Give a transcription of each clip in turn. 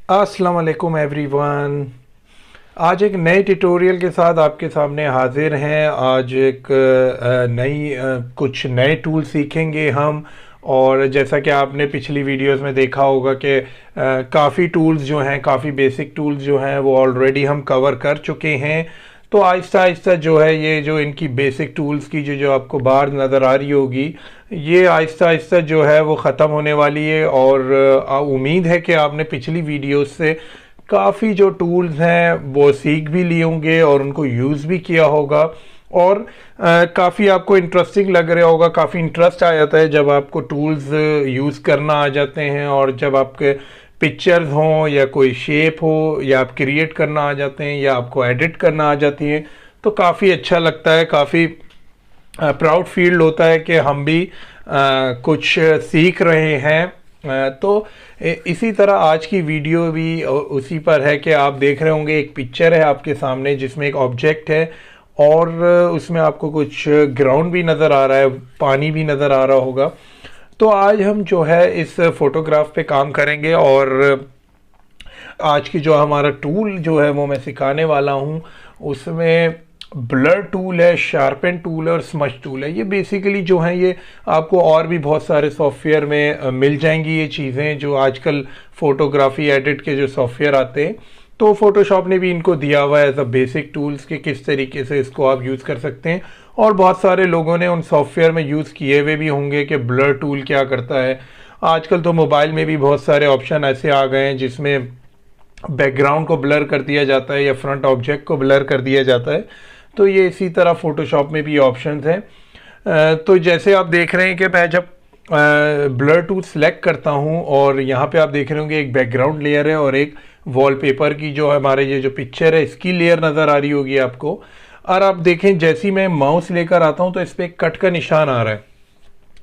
अस्सलाम वालेकुम एवरीवन। आज एक नए ट्यूटोरियल के साथ आपके सामने हाजिर हैं। आज एक कुछ नए टूल सीखेंगे हम। और जैसा कि आपने पिछली वीडियोस में देखा होगा कि काफ़ी टूल्स जो हैं, काफ़ी बेसिक टूल्स जो हैं वो ऑलरेडी हम कवर कर चुके हैं। तो आहिस्ता आहिस्ता जो है ये जो इनकी बेसिक टूल्स की जो जो आपको बाहर नज़र आ रही होगी, ये आहिस्ता आहिस्ता जो है वो ख़त्म होने वाली है। और उम्मीद है कि आपने पिछली वीडियोस से काफ़ी जो टूल्स हैं वो सीख भी लिए होंगे और उनको यूज़ भी किया होगा। और काफ़ी आपको इंटरेस्टिंग लग रहा होगा, काफ़ी इंटरेस्ट आ जाता है जब आपको टूल्स यूज़ करना आ जाते हैं। और जब आपके पिक्चर्स हों या कोई शेप हो या आप क्रिएट करना आ जाते हैं या आपको एडिट करना आ जाती हैं, तो काफ़ी अच्छा लगता है, काफ़ी प्राउड फील होता है कि हम भी कुछ सीख रहे हैं। तो इसी तरह आज की वीडियो भी उसी पर है कि आप देख रहे होंगे एक पिक्चर है आपके सामने जिसमें एक ऑब्जेक्ट है और उसमें आपको कुछ ग्राउंड भी नज़र आ रहा है, पानी भी नज़र आ रहा होगा। तो आज हम जो है इस फोटोग्राफ पे काम करेंगे और आज की जो हमारा टूल जो है वो मैं सिखाने वाला हूँ। उसमें ब्लर टूल है, शार्पन टूल है और स्मच टूल है। ये बेसिकली जो है ये आपको और भी बहुत सारे सॉफ्टवेयर में मिल जाएंगी ये चीज़ें जो आजकल फोटोग्राफी एडिट के जो सॉफ्टवेयर आते हैं। तो फोटोशॉप ने भी इनको दिया हुआ है एज अ बेसिक टूल्स कि किस तरीके से इसको आप यूज़ कर सकते हैं। और बहुत सारे लोगों ने उन सॉफ्टवेयर में यूज़ किए हुए भी होंगे कि ब्लर टूल क्या करता है। आजकल तो मोबाइल में भी बहुत सारे ऑप्शन ऐसे आ गए हैं जिसमें बैकग्राउंड को ब्लर कर दिया जाता है या फ्रंट ऑब्जेक्ट को ब्लर कर दिया जाता है। तो ये इसी तरह फोटोशॉप में भी ऑप्शंस हैं। तो जैसे आप देख रहे हैं कि मैं जब ब्लर टूल सेलेक्ट करता हूं और यहाँ पे आप देख रहे होंगे एक बैकग्राउंड लेयर है और एक वॉलपेपर की जो हमारे ये जो पिक्चर है इसकी लेयर नज़र आ रही होगी आपको। और आप देखें जैसे ही मैं माउस लेकर आता हूं तो इस पर एक कट का निशान आ रहा है।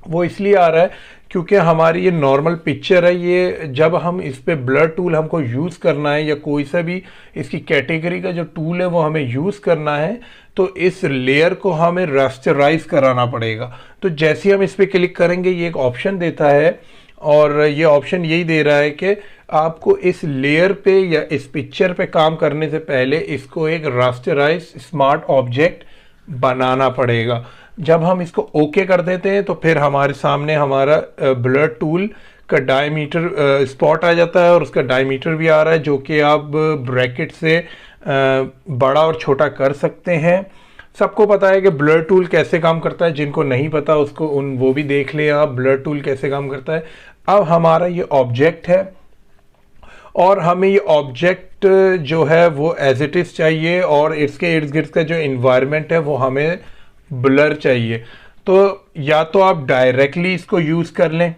वो इसलिए आ रहा है क्योंकि हमारी ये नॉर्मल पिक्चर है, ये जब हम इस पे ब्लर टूल हमको यूज़ करना है या कोई सा भी इसकी कैटेगरी का जो टूल है वो हमें यूज़ करना है, तो इस लेयर को हमें रास्टराइज कराना पड़ेगा। तो जैसे ही हम इस पर क्लिक करेंगे ये एक ऑप्शन देता है और ये ऑप्शन यही दे रहा है कि आपको इस लेयर पे या इस पिक्चर पे काम करने से पहले इसको एक रास्टराइज स्मार्ट ऑब्जेक्ट बनाना पड़ेगा। जब हम इसको ओके कर देते हैं तो फिर हमारे सामने हमारा ब्लर टूल का डायमीटर स्पॉट आ जाता है और उसका डायमीटर भी आ रहा है जो कि आप ब्रैकेट से बड़ा और छोटा कर सकते हैं। सबको पता है कि ब्लर टूल कैसे काम करता है, जिनको नहीं पता उसको वो भी देख लें आप ब्लर टूल कैसे काम करता है। अब हमारा ये ऑब्जेक्ट है और हमें ये ऑब्जेक्ट जो है वो एज इट इज़ चाहिए और इसके इर्द गिर्द का जो इन्वायरमेंट है वो हमें ब्लर चाहिए। तो या तो आप डायरेक्टली इसको यूज़ कर लें,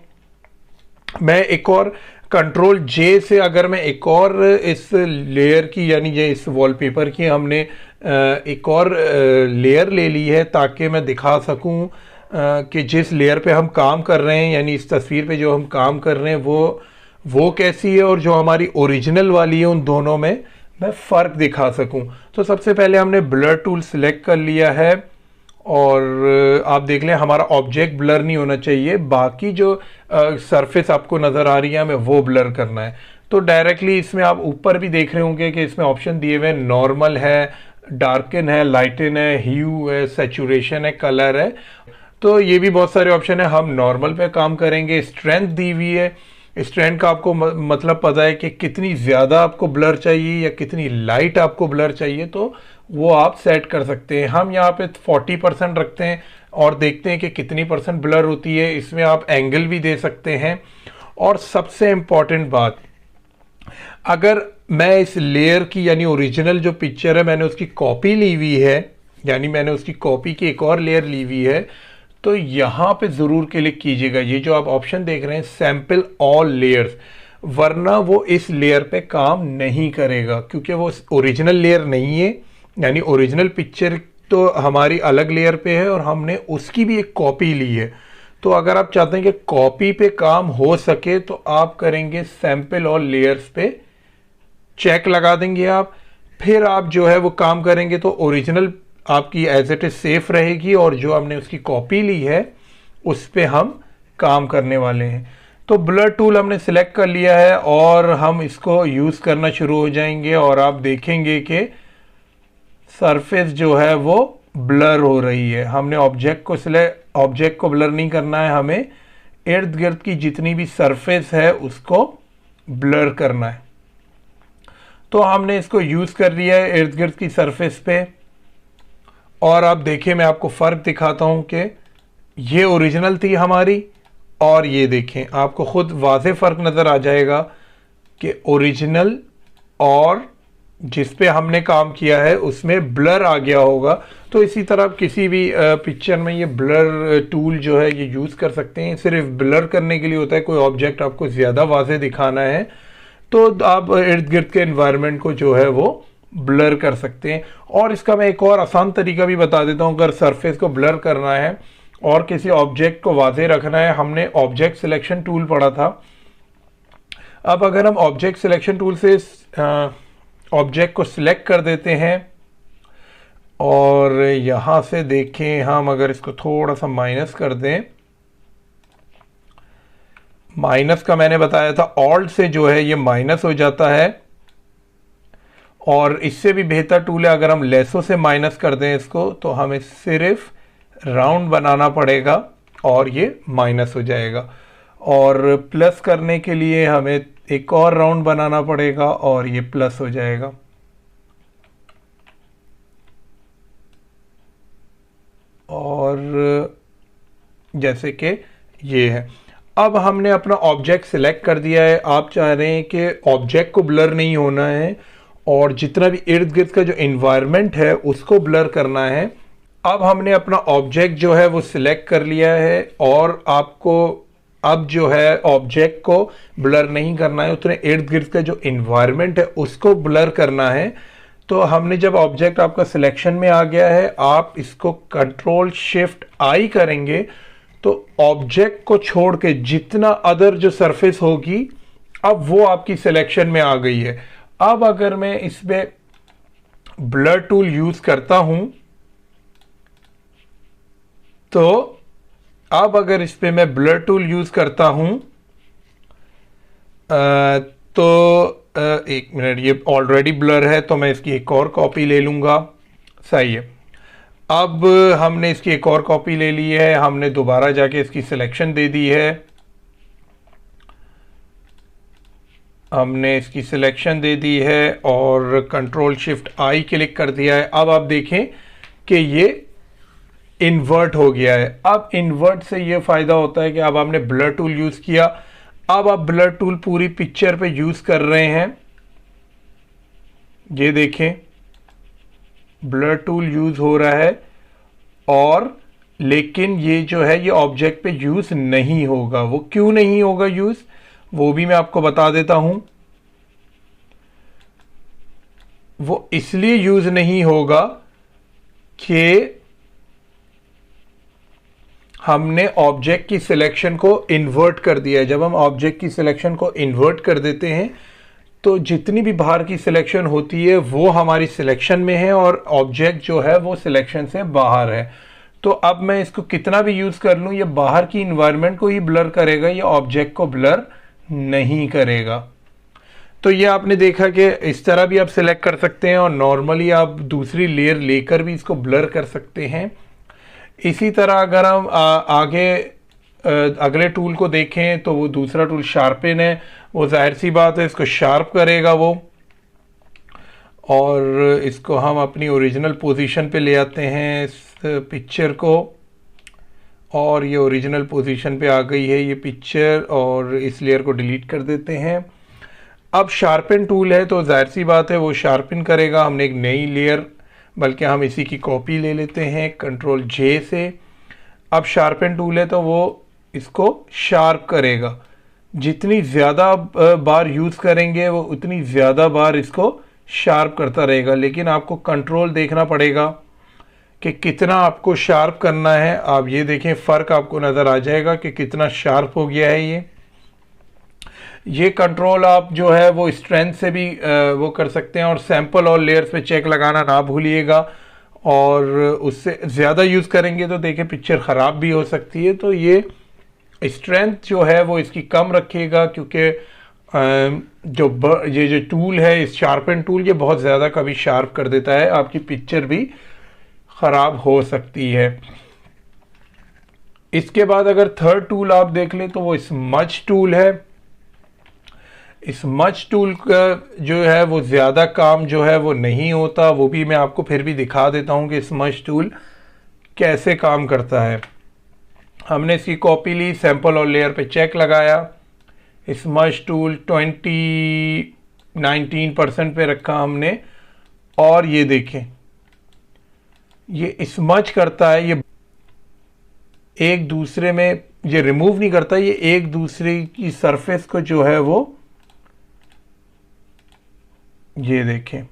मैं एक और कंट्रोल जे से अगर मैं एक और इस लेयर की यानी ये इस वॉलपेपर की हमने एक और लेयर ले ली है ताकि मैं दिखा सकूं कि जिस लेयर पे हम काम कर रहे हैं यानी इस तस्वीर पे जो हम काम कर रहे हैं वो कैसी है और जो हमारी ओरिजिनल वाली है उन दोनों में मैं फ़र्क दिखा सकूं। तो सबसे पहले हमने ब्लर टूल सिलेक्ट कर लिया है और आप देख लें हमारा ऑब्जेक्ट ब्लर नहीं होना चाहिए, बाकी जो सरफेस आपको नज़र आ रही है हमें वो ब्लर करना है। तो डायरेक्टली इसमें आप ऊपर भी देख रहे होंगे कि इसमें ऑप्शन दिए हुए हैं, नॉर्मल है, डार्कन है, लाइटन है, ह्यू है, सैचुरेशन है, कलर है। तो ये भी बहुत सारे ऑप्शन है। हम नॉर्मल पे काम करेंगे। स्ट्रेंथ दी हुई है, स्ट्रेंथ का आपको मतलब पता है कि कितनी ज़्यादा आपको ब्लर चाहिए या कितनी लाइट आपको ब्लर चाहिए, तो वो आप सेट कर सकते हैं। हम यहाँ पे 40% रखते हैं और देखते हैं कि कितनी परसेंट ब्लर होती है। इसमें आप एंगल भी दे सकते हैं। और सबसे इम्पॉर्टेंट बात, अगर मैं इस लेयर की यानी ओरिजिनल जो पिक्चर है मैंने उसकी कॉपी ली हुई है, यानी मैंने उसकी कॉपी की एक और लेयर ली हुई है, तो यहाँ पे ज़रूर क्लिक कीजिएगा। ये जो आप ऑप्शन देख रहे हैं सैम्पल ऑल लेयर्स, वरना वो इस लेयर पे काम नहीं करेगा क्योंकि वो ओरिजिनल लेयर नहीं है। यानी ओरिजिनल पिक्चर तो हमारी अलग लेयर पे है और हमने उसकी भी एक कॉपी ली है। तो अगर आप चाहते हैं कि कॉपी पे काम हो सके तो आप करेंगे सैम्पल ऑल लेयर्स पे चेक लगा देंगे आप, फिर आप जो है वो काम करेंगे तो ओरिजिनल आपकी एज इट इज सेफ रहेगी और जो हमने उसकी कॉपी ली है उस पे हम काम करने वाले हैं। तो ब्लर टूल हमने सिलेक्ट कर लिया है और हम इसको यूज़ करना शुरू हो जाएंगे और आप देखेंगे कि सरफेस जो है वो ब्लर हो रही है। हमने ऑब्जेक्ट को ब्लर नहीं करना है, हमें इर्द गिर्द की जितनी भी सरफेस है उसको ब्लर करना है। तो हमने इसको यूज़ कर लिया है इर्द गिर्द की सरफेस पे। और आप देखिए, मैं आपको फ़र्क दिखाता हूँ कि ये ओरिजिनल थी हमारी और ये देखें, आपको खुद वाज़े फ़र्क नज़र आ जाएगा कि ओरिजिनल और जिस पे हमने काम किया है उसमें ब्लर आ गया होगा। तो इसी तरह किसी भी पिक्चर में ये ब्लर टूल जो है ये यूज़ कर सकते हैं। सिर्फ ब्लर करने के लिए होता है, कोई ऑब्जेक्ट आपको ज़्यादा वाज़े दिखाना है तो आप इर्द गिर्द के एनवायरनमेंट को जो है वो ब्लर कर सकते हैं। और इसका मैं एक और आसान तरीका भी बता देता हूँ। अगर सरफेस को ब्लर करना है और किसी ऑब्जेक्ट को वाज़े रखना है, हमने ऑब्जेक्ट सिलेक्शन टूल पढ़ा था। अब अगर हम ऑब्जेक्ट सिलेक्शन टूल से ऑब्जेक्ट को सिलेक्ट कर देते हैं और यहाँ से देखें, हम अगर इसको थोड़ा सा माइनस कर दें, माइनस का मैंने बताया था ऑल्ट से जो है ये माइनस हो जाता है। और इससे भी बेहतर टूल है, अगर हम लेसो से माइनस कर दें इसको तो हमें सिर्फ राउंड बनाना पड़ेगा और ये माइनस हो जाएगा। और प्लस करने के लिए हमें एक और राउंड बनाना पड़ेगा और ये प्लस हो जाएगा। और जैसे कि ये है। अब हमने अपना ऑब्जेक्ट सिलेक्ट कर दिया है। आप चाह रहे हैं कि ऑब्जेक्ट को ब्लर नहीं होना है और जितना भी इर्द गिर्द का जो एनवायरनमेंट है उसको ब्लर करना है। अब हमने अपना ऑब्जेक्ट जो है वो सिलेक्ट कर लिया है और आपको अब जो है ऑब्जेक्ट को ब्लर नहीं करना है, उतने इर्द गिर्द का जो एनवायरनमेंट है उसको ब्लर करना है। तो हमने जब ऑब्जेक्ट आपका सिलेक्शन में आ गया है, आप इसको कंट्रोल शिफ्ट आई करेंगे तो ऑब्जेक्ट को छोड़ के जितना अदर जो सरफेस होगी अब वो आपकी सिलेक्शन में आ गई है। अब अगर मैं इसमें ब्लर टूल यूज करता हूं तो अब अगर इस पे मैं ब्लर टूल यूज करता हूं तो एक मिनट, ये ऑलरेडी ब्लर है तो मैं इसकी एक और कॉपी ले लूंगा। सही है। अब हमने इसकी एक और कॉपी ले ली है, हमने दोबारा जाके इसकी सिलेक्शन दे दी है। हमने इसकी सिलेक्शन दे दी है और कंट्रोल शिफ्ट आई क्लिक कर दिया है। अब आप देखें कि ये इन्वर्ट हो गया है। अब इन्वर्ट से ये फ़ायदा होता है कि अब आपने ब्लर टूल यूज़ किया, अब आप ब्लर टूल पूरी पिक्चर पे यूज़ कर रहे हैं। ये देखें, ब्लर टूल यूज़ हो रहा है और लेकिन ये जो है ये ऑब्जेक्ट पे यूज़ नहीं होगा। वो क्यों नहीं होगा यूज़, वो भी मैं आपको बता देता हूं। वो इसलिए यूज़ नहीं होगा कि हमने ऑब्जेक्ट की सिलेक्शन को इन्वर्ट कर दिया है। जब हम ऑब्जेक्ट की सिलेक्शन को इन्वर्ट कर देते हैं तो जितनी भी बाहर की सिलेक्शन होती है वो हमारी सिलेक्शन में है और ऑब्जेक्ट जो है वो सिलेक्शन से बाहर है। तो अब मैं इसको कितना भी यूज़ कर लूँ, ये बाहर की इन्वायरमेंट को ही ब्लर करेगा, ये ऑब्जेक्ट को ब्लर नहीं करेगा। तो ये आपने देखा कि इस तरह भी आप सिलेक्ट कर सकते हैं और नॉर्मली आप दूसरी लेयर लेकर भी इसको ब्लर कर सकते हैं। इसी तरह अगर हम आगे अगले टूल को देखें तो वो दूसरा टूल शार्पन है। वो जाहिर सी बात है इसको शार्प करेगा वो, और इसको हम अपनी ओरिजिनल पोजीशन पे ले आते हैं इस पिक्चर को, और ये ओरिजिनल पोजीशन पे आ गई है ये पिक्चर, और इस लेयर को डिलीट कर देते हैं। अब शार्पन टूल है तो जाहिर सी बात है वो शार्पन करेगा। हमने एक नई लेयर, बल्कि हम इसी की कॉपी ले लेते हैं कंट्रोल जे से। अब शार्पन टूल है तो वो इसको शार्प करेगा। जितनी ज़्यादा बार यूज़ करेंगे वो उतनी ज़्यादा बार इसको शार्प करता रहेगा, लेकिन आपको कंट्रोल देखना पड़ेगा कि कितना आपको शार्प करना है। आप ये देखें, फ़र्क आपको नज़र आ जाएगा कि कितना शार्प हो गया है ये कंट्रोल आप जो है वो स्ट्रेंथ से भी वो कर सकते हैं, और सैंपल और लेयर्स पे चेक लगाना ना भूलिएगा। और उससे ज़्यादा यूज़ करेंगे तो देखिए पिक्चर ख़राब भी हो सकती है। तो ये स्ट्रेंथ जो है वो इसकी कम रखेगा, क्योंकि ये जो टूल है, इस शार्पन टूल, ये बहुत ज़्यादा कभी शार्प कर देता है, आपकी पिक्चर भी ख़राब हो सकती है। इसके बाद अगर थर्ड टूल आप देख लें तो वो स्मज टूल है। स्मज टूल का जो है वो ज़्यादा काम जो है वो नहीं होता, वो भी मैं आपको फिर भी दिखा देता हूँ कि स्मज टूल कैसे काम करता है। हमने इसकी कॉपी ली, सैंपल और लेयर पे चेक लगाया, स्मज टूल 19% पे रखा हमने, और ये देखें ये स्मज करता है, ये एक दूसरे में, ये रिमूव नहीं करता, ये एक दूसरे की सरफेस को जो है वो, ये देखें,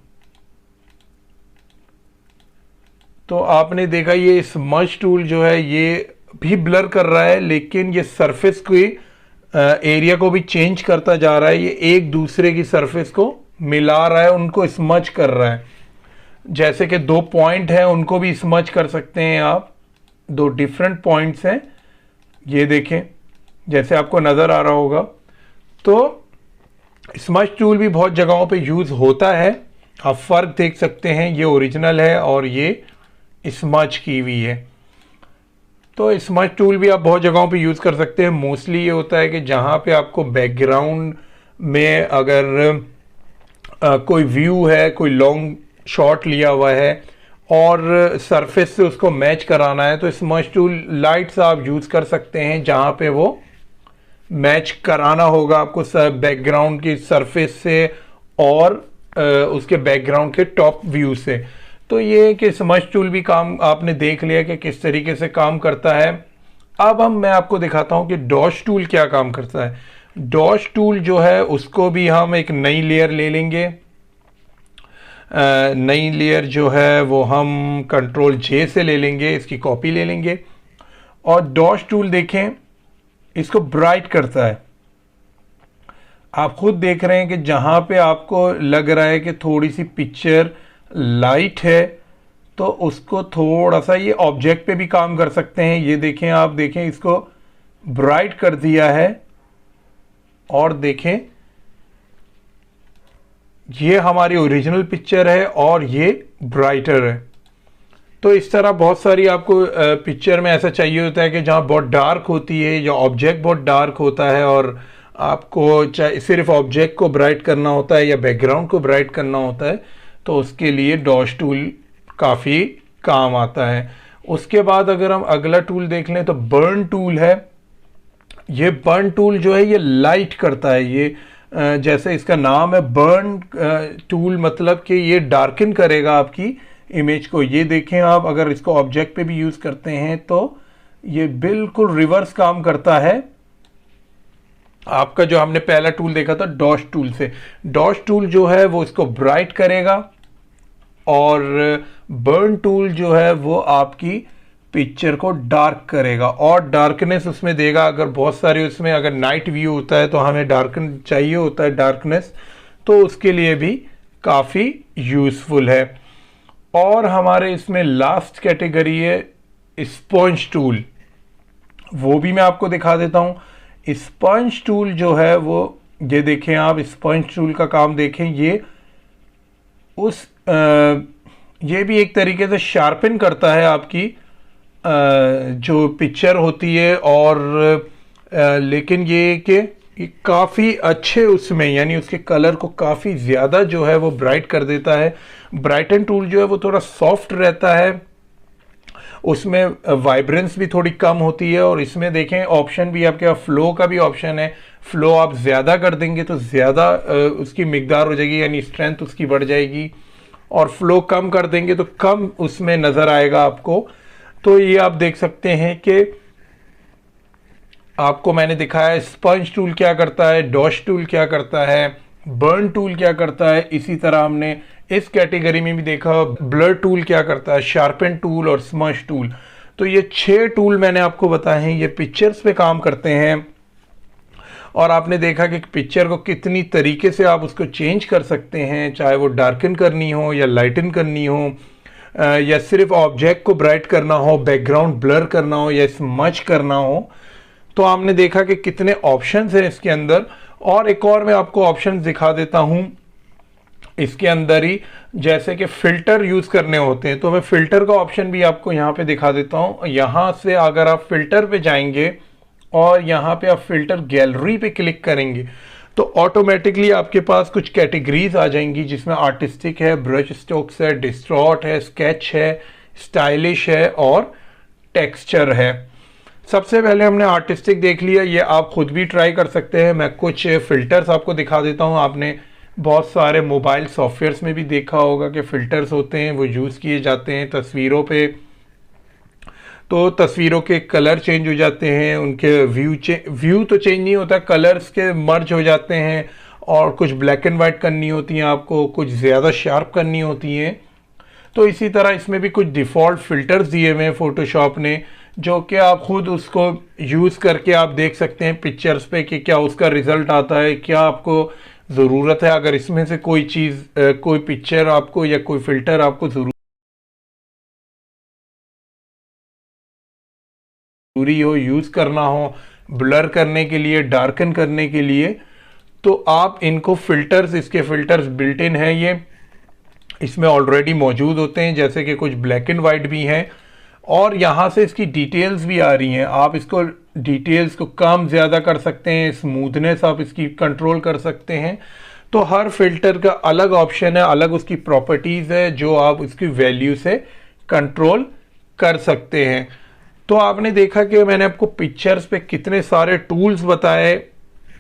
तो आपने देखा ये स्मज टूल जो है ये भी ब्लर कर रहा है, लेकिन ये सरफेस की एरिया को भी चेंज करता जा रहा है, ये एक दूसरे की सरफेस को मिला रहा है, उनको स्मज कर रहा है। जैसे कि 2 पॉइंट हैं, उनको भी स्मज कर सकते हैं आप, 2 डिफरेंट पॉइंट्स हैं, ये देखें जैसे आपको नज़र आ रहा होगा। तो स्मज टूल भी बहुत जगहों पे यूज़ होता है, आप फ़र्क देख सकते हैं, ये ओरिजिनल है और ये स्मज की हुई है। तो स्मज टूल भी आप बहुत जगहों पे यूज़ कर सकते हैं। मोस्टली ये होता है कि जहाँ पे आपको बैकग्राउंड में अगर कोई व्यू है, कोई लॉन्ग शॉट लिया हुआ है और सरफेस से उसको मैच कराना है, तो स्मज टूल लाइट्स आप यूज़ कर सकते हैं जहाँ पे वो मैच कराना होगा आपको बैकग्राउंड की सरफेस से और उसके बैकग्राउंड के टॉप व्यू से। तो ये कि स्मज टूल भी काम आपने देख लिया कि किस तरीके से काम करता है। अब मैं आपको दिखाता हूँ कि डॉश टूल क्या काम करता है। डॉश टूल जो है उसको भी हम एक नई लेयर ले लेंगे। नई लेयर जो है वो हम कंट्रोल जे से ले लेंगे, इसकी कॉपी ले लेंगे, और डॉश टूल देखें इसको ब्राइट करता है। आप खुद देख रहे हैं कि जहां पे आपको लग रहा है कि थोड़ी सी पिक्चर लाइट है, तो उसको थोड़ा सा ये ऑब्जेक्ट पे भी काम कर सकते हैं। ये देखें, आप देखें इसको ब्राइट कर दिया है, और देखें ये हमारी ओरिजिनल पिक्चर है और ये ब्राइटर है। तो इस तरह बहुत सारी आपको पिक्चर में ऐसा चाहिए होता है कि जहाँ बहुत डार्क होती है या ऑब्जेक्ट बहुत डार्क होता है और आपको चाहे सिर्फ ऑब्जेक्ट को ब्राइट करना होता है या बैकग्राउंड को ब्राइट करना होता है, तो उसके लिए डॉश टूल काफ़ी काम आता है। उसके बाद अगर हम अगला टूल देख लें तो बर्न टूल है। ये बर्न टूल जो है ये लाइट करता है। ये जैसे इसका नाम है बर्न टूल, मतलब कि ये डार्कन करेगा आपकी इमेज को। ये देखें आप, अगर इसको ऑब्जेक्ट पे भी यूज़ करते हैं तो ये बिल्कुल रिवर्स काम करता है आपका जो हमने पहला टूल देखा था डॉश टूल से। डॉश टूल जो है वो इसको ब्राइट करेगा और बर्न टूल जो है वो आपकी पिक्चर को डार्क करेगा और डार्कनेस उसमें देगा। अगर बहुत सारे उसमें अगर नाइट व्यू होता है तो हमें डार्कन चाहिए होता है डार्कनेस, तो उसके लिए भी काफ़ी यूज़फुल है। और हमारे इसमें लास्ट कैटेगरी है स्पंज टूल, वो भी मैं आपको दिखा देता हूँ। स्पंज टूल जो है वो, ये देखें आप, स्पंज टूल का काम देखें, ये ये भी एक तरीके से शार्पन करता है आपकी जो पिक्चर होती है, और लेकिन ये कि काफ़ी अच्छे उसमें, यानी उसके कलर को काफ़ी ज़्यादा जो है वो ब्राइट कर देता है। ब्राइटन टूल जो है वो थोड़ा सॉफ्ट रहता है, उसमें वाइब्रेंस भी थोड़ी कम होती है। और इसमें देखें ऑप्शन भी आपके पास फ्लो का भी ऑप्शन है। फ्लो आप ज़्यादा कर देंगे तो ज़्यादा उसकी मिकदार हो जाएगी, यानी स्ट्रेंथ उसकी बढ़ जाएगी, और फ्लो कम कर देंगे तो कम उसमें नज़र आएगा आपको। तो ये आप देख सकते हैं कि आपको मैंने दिखाया स्पंज टूल क्या करता है, डॉश टूल क्या करता है, बर्न टूल क्या करता है। इसी तरह हमने इस कैटेगरी में भी देखा ब्लर टूल क्या करता है, शार्पन टूल और स्मज टूल। तो ये 6 टूल मैंने आपको बताए हैं, ये पिक्चर्स पे काम करते हैं। और आपने देखा कि पिक्चर को कितनी तरीके से आप उसको चेंज कर सकते हैं, चाहे वो डार्कन करनी हो या लाइटन करनी हो, या सिर्फ ऑब्जेक्ट को ब्राइट करना हो, बैकग्राउंड ब्लर करना हो या स्मज करना हो। तो आपने देखा कि कितने ऑप्शंस हैं इसके अंदर। और एक और मैं आपको ऑप्शंस दिखा देता हूं इसके अंदर ही, जैसे कि फ़िल्टर यूज़ करने होते हैं, तो मैं फ़िल्टर का ऑप्शन भी आपको यहाँ पे दिखा देता हूँ। यहाँ से अगर आप फ़िल्टर पे जाएंगे और यहाँ पे आप फ़िल्टर गैलरी पे क्लिक करेंगे तो ऑटोमेटिकली आपके पास कुछ कैटेगरीज आ जाएंगी, जिसमें आर्टिस्टिक है, ब्रश स्ट्रोक्स है, डिस्ट्रॉट है, स्केच है, स्टाइलिश है और टेक्सचर है। सबसे पहले हमने आर्टिस्टिक देख लिया, ये आप खुद भी ट्राई कर सकते हैं। मैं कुछ फ़िल्टर्स आपको दिखा देता हूँ। आपने बहुत सारे मोबाइल सॉफ्टवेयर्स में भी देखा होगा कि फ़िल्टर्स होते हैं, वो यूज़ किए जाते हैं तस्वीरों पे। तो तस्वीरों के कलर चेंज हो जाते हैं, उनके व्यू तो चेंज नहीं होता, कलर्स के मर्ज हो जाते हैं, और कुछ ब्लैक एंड वाइट करनी होती हैं आपको, कुछ ज़्यादा शार्प करनी होती हैं। तो इसी तरह इसमें भी कुछ डिफ़ॉल्ट फ़िल्टर्स दिए हुए हैं फ़ोटोशॉप ने, जो कि आप खुद उसको यूज़ करके आप देख सकते हैं पिक्चर्स पे कि क्या उसका रिज़ल्ट आता है, क्या आपको ज़रूरत है। अगर इसमें से कोई चीज़, कोई पिक्चर आपको या कोई फ़िल्टर आपको ज़रूरी हो, यूज़ करना हो, ब्लर करने के लिए, डार्कन करने के लिए, तो आप इनको फ़िल्टर्स, इसके फ़िल्टर्स बिल्ट इन है, ये इसमें ऑलरेडी मौजूद होते हैं, जैसे कि कुछ ब्लैक एंड वाइट भी हैं। और यहाँ से इसकी डिटेल्स भी आ रही हैं, आप इसको डिटेल्स को कम ज़्यादा कर सकते हैं, स्मूथनेस आप इसकी कंट्रोल कर सकते हैं। तो हर फिल्टर का अलग ऑप्शन है, अलग उसकी प्रॉपर्टीज़ है, जो आप उसकी वैल्यू से कंट्रोल कर सकते हैं। तो आपने देखा कि मैंने आपको पिक्चर्स पे कितने सारे टूल्स बताए,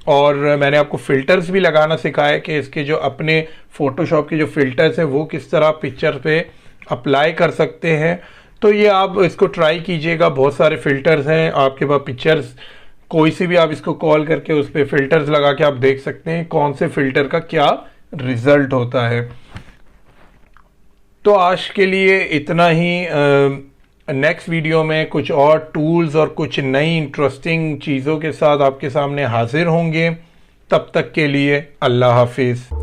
और मैंने आपको फ़िल्टर्स भी लगाना सिखाया कि इसके जो अपने फ़ोटोशॉप के जो फ़िल्टर्स हैं वो किस तरह पिक्चर पे अप्लाई कर सकते हैं। तो ये आप इसको ट्राई कीजिएगा, बहुत सारे फ़िल्टर्स हैं आपके पास, पिक्चर्स कोई सी भी आप इसको कॉल करके उस पर फ़िल्टर्स लगा के आप देख सकते हैं कौन से फ़िल्टर का क्या रिज़ल्ट होता है। तो आज के लिए इतना ही। नेक्स्ट वीडियो में कुछ और टूल्स और कुछ नई इंटरेस्टिंग चीज़ों के साथ आपके सामने हाजिर होंगे। तब तक के लिए अल्लाह हाफिज़।